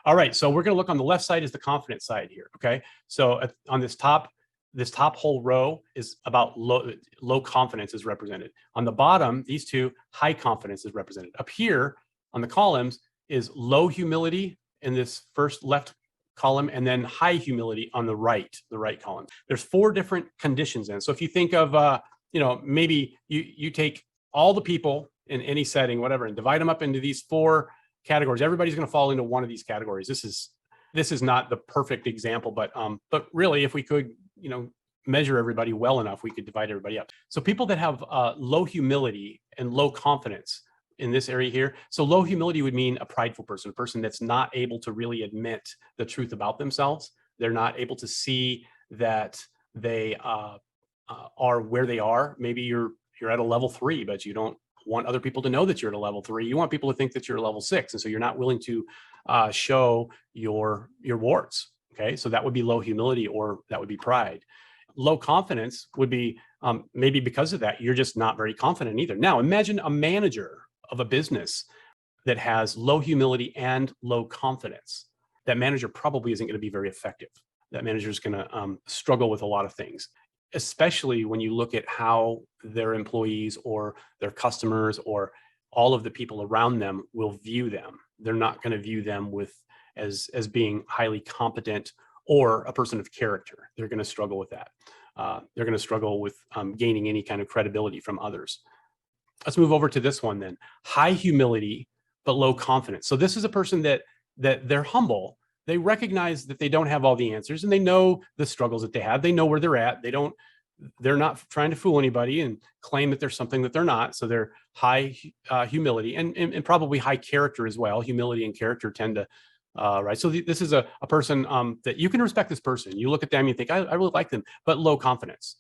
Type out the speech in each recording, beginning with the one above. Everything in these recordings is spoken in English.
All right, so we're going to look on the left side is the confident side here. Okay, so on this top whole row is about low confidence is represented. On the bottom, these two, high confidence is represented. Up here on the columns is low humility in this first left column, and then high humility on the right column. There's 4 different conditions in. So if you think of, maybe you take all the people in any setting, whatever, and divide them up into these 4 categories. Everybody's going to fall into one of these categories. This is not the perfect example, but really, if we could, measure everybody well enough, we could divide everybody up. So people that have low humility and low confidence in this area here. So low humility would mean a prideful person, a person that's not able to really admit the truth about themselves. They're not able to see that they are where they are. Maybe you're at a level 3, but you don't want other people to know that you're at a level 3. You want people to think that you're a level 6. And so you're not willing to show your warts. Okay. So that would be low humility, or that would be pride. Low confidence would be maybe because of that, you're just not very confident either. Now, imagine a manager of a business that has low humility and low confidence. That manager probably isn't going to be very effective. That manager is going to struggle with a lot of things, especially when you look at how their employees or their customers or all of the people around them will view them. They're not going to view them as being highly competent or a person of character. They're going to struggle with that. They're going to struggle with gaining any kind of credibility from others. Let's move over to this one then. High humility, but low confidence. So this is a person that they're humble. They recognize that they don't have all the answers, and they know the struggles that they have. They know where they're at. They're not trying to fool anybody and claim that there's something that they're not. So they're high humility and probably high character as well. Humility and character tend to, right. So this is a person that you can respect this person. You look at them and you think, I really like them, but low confidence.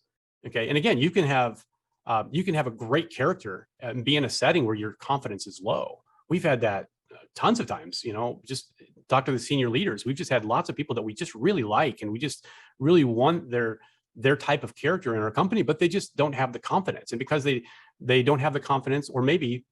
Okay. And again, you can have a great character and be in a setting where your confidence is low. We've had that tons of times, just talk to the senior leaders. We've just had lots of people that we just really like, and we just really want their type of character in our company, but they just don't have the confidence. And because they don't have the confidence, or maybe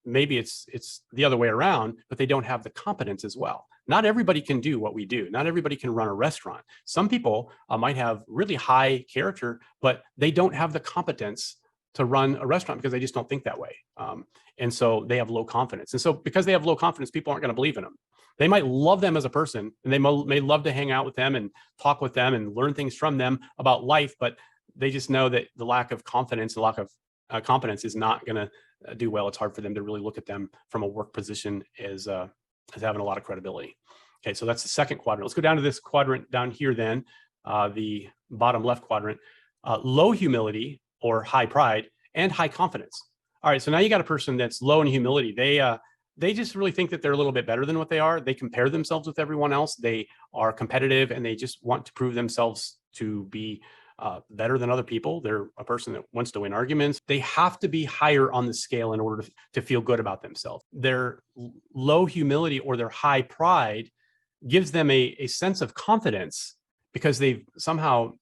it's the other way around, but they don't have the competence as well. Not everybody can do what we do. Not everybody can run a restaurant. Some people might have really high character, but they don't have the competence to run a restaurant because they just don't think that way. And so they have low confidence. And so because they have low confidence, people aren't going to believe in them. They might love them as a person, and they may love to hang out with them and talk with them and learn things from them about life, but they just know that the lack of confidence, the lack of competence is not going to do well. It's hard for them to really look at them from a work position as having a lot of credibility. Okay, so that's the second quadrant. Let's go down to this quadrant down here then, the bottom left quadrant. Low humility or high pride and high confidence. All right, so now you got a person that's low in humility. They just really think that they're a little bit better than what they are. They compare themselves with everyone else. They are competitive, and they just want to prove themselves to be better than other people. They're a person that wants to win arguments. They have to be higher on the scale in order to feel good about themselves. Their low humility or their high pride gives them a sense of confidence because they've somehow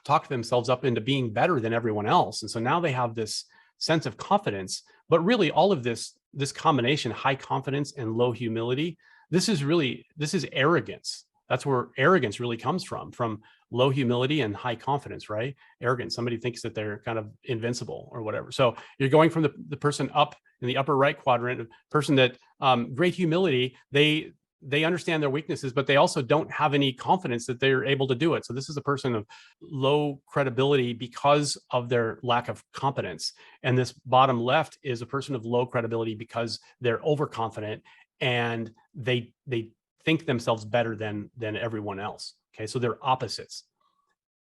talked themselves up into being better than everyone else. And so now they have this sense of confidence. But really, all of this combination, high confidence and low humility, this is arrogance. That's where arrogance really comes from low humility and high confidence, right? Arrogance. Somebody thinks that they're kind of invincible or whatever. So you're going from the person up in the upper right quadrant, a person that great humility, they understand their weaknesses, but they also don't have any confidence that they're able to do it. So this is a person of low credibility because of their lack of competence. And this bottom left is a person of low credibility because they're overconfident and they think themselves better than everyone else. Okay, so they're opposites.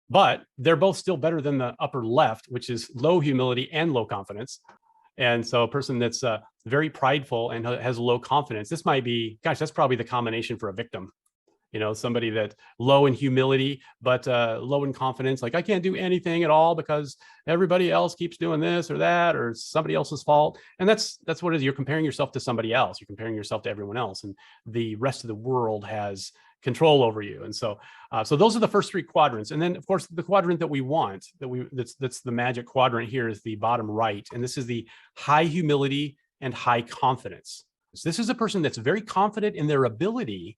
But they're both still better than the upper left, which is low humility and low confidence. And so a person that's very prideful and has low confidence, this might be, gosh, that's probably the combination for a victim. Somebody that low in humility, but low in confidence, like I can't do anything at all because everybody else keeps doing this or that, or it's somebody else's fault. And that's what it is. You're comparing yourself to somebody else. You're comparing yourself to everyone else. And the rest of the world has control over you. And so those are the first 3 quadrants. And then of course, the quadrant that we want, that's the magic quadrant here, is the bottom right. And this is the high humility and high confidence. So this is a person that's very confident in their ability,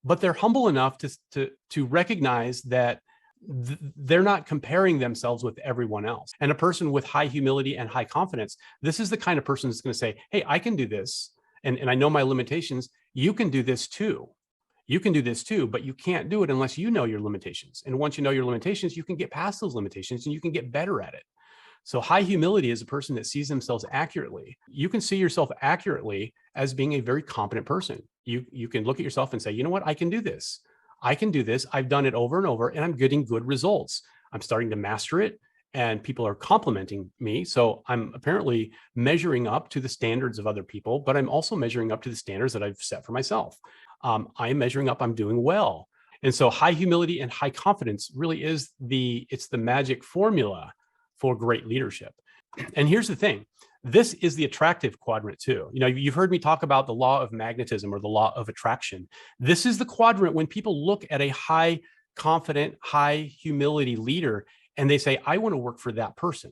but they're humble enough to recognize that they're not comparing themselves with everyone else. And a person with high humility and high confidence, this is the kind of person that's going to say, hey, I can do this. And I know my limitations. You can do this too. You can do this too, but you can't do it unless you know your limitations. And once you know your limitations, you can get past those limitations and you can get better at it. So high humility is a person that sees themselves accurately. You can see yourself accurately as being a very competent person. You can look at yourself and say, you know what, I can do this. I can do this. I've done it over and over and I'm getting good results. I'm starting to master it and people are complimenting me. So I'm apparently measuring up to the standards of other people, but I'm also measuring up to the standards that I've set for myself. I'm measuring up, I'm doing well. And so high humility and high confidence really is it's the magic formula for great leadership. And here's the thing. This is the attractive quadrant too. You know, you've heard me talk about the law of magnetism or the law of attraction. This is the quadrant when people look at a high confident, high humility leader and they say, I want to work for that person.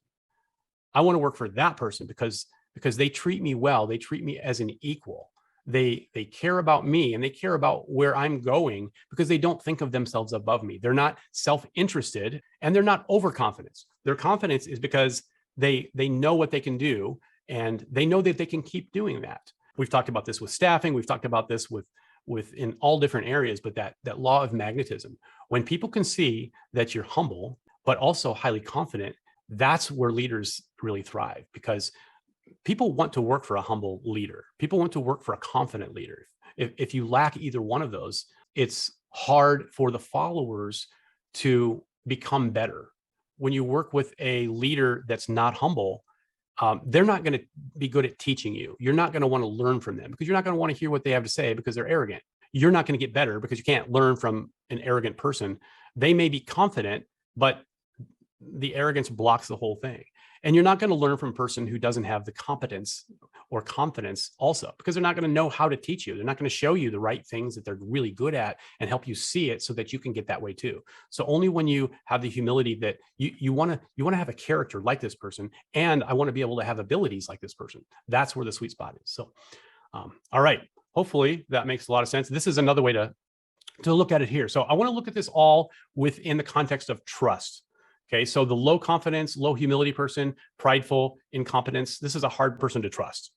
I want to work for that person because they treat me well. They treat me as an equal. They care about me and they care about where I'm going because they don't think of themselves above me. They're not self-interested and they're not overconfident. Their confidence is because they know what they can do and they know that they can keep doing that. We've talked about this with staffing. We've talked about this with in all different areas, but that law of magnetism, when people can see that you're humble, but also highly confident, that's where leaders really thrive because people want to work for a humble leader. People want to work for a confident leader. If you lack either one of those, it's hard for the followers to become better. When you work with a leader that's not humble, they're not going to be good at teaching you. You're not going to want to learn from them because you're not going to want to hear what they have to say because they're arrogant. You're not going to get better because you can't learn from an arrogant person. They may be confident, but the arrogance blocks the whole thing. And you're not going to learn from a person who doesn't have the competence or confidence also, because they're not going to know how to teach you. They're not going to show you the right things that they're really good at and help you see it so that you can get that way too. So only when you have the humility that you want to have a character like this person, and I want to be able to have abilities like this person. That's where the sweet spot is. So, all right. Hopefully that makes a lot of sense. This is another way to look at it here. So I want to look at this all within the context of trust. Okay, so the low confidence, low humility person, prideful, incompetence, this is a hard person to trust.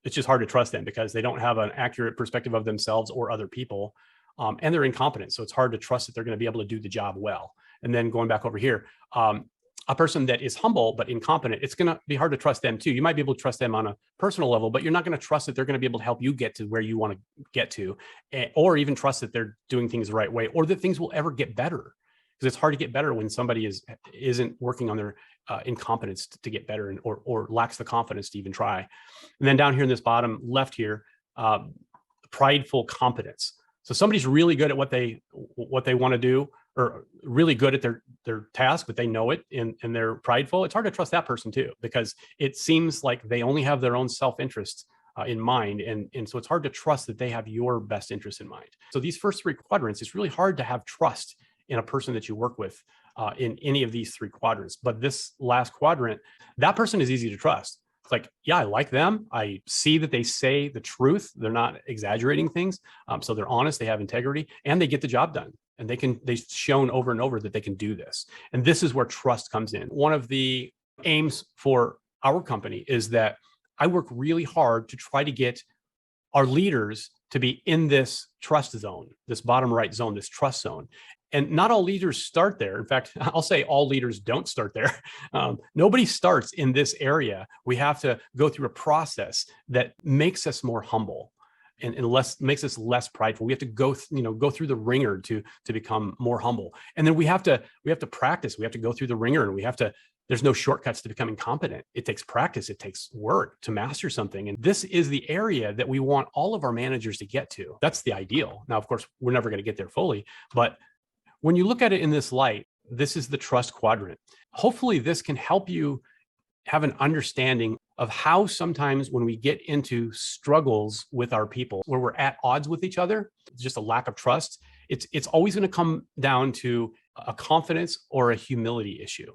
It's just hard to trust them because they don't have an accurate perspective of themselves or other people, and they're incompetent. So it's hard to trust that they're going to be able to do the job well. And then going back over here, a person that is humble but incompetent, it's going to be hard to trust them too. You might be able to trust them on a personal level, but you're not going to trust that they're going to be able to help you get to where you want to get to, or even trust that they're doing things the right way or that things will ever get better. Because it's hard to get better when somebody isn't working on their incompetence to get better or lacks the confidence to even try. And then down here in this bottom left here, prideful competence. So somebody's really good at what they want to do or really good at their task, but they know it and they're prideful. It's hard to trust that person too, because it seems like they only have their own self-interest in mind. And so it's hard to trust that they have your best interest in mind. So these first three quadrants, it's really hard to have trust in a person that you work with in any of these three quadrants. But this last quadrant, that person is easy to trust. It's like, yeah, I like them. I see that they say the truth. They're not exaggerating things. So they're honest, they have integrity, and they get the job done. And they've shown over and over that they can do this. And this is where trust comes in. One of the aims for our company is that I work really hard to try to get our leaders to be in this trust zone, this bottom right zone, this trust zone. And not all leaders start there. In fact, I'll say all leaders don't start there. Nobody starts in this area. We have to go through a process that makes us more humble and makes us less prideful. We have to go through the ringer to become more humble. And then we have to practice. We have to go through the ringer, and there's no shortcuts to becoming competent. It takes practice. It takes work to master something. And this is the area that we want all of our managers to get to. That's the ideal. Now, of course, we're never going to get there fully, but when you look at it in this light, this is the trust quadrant. Hopefully this can help you have an understanding of how sometimes when we get into struggles with our people, where we're at odds with each other, just a lack of trust, it's always going to come down to a confidence or a humility issue.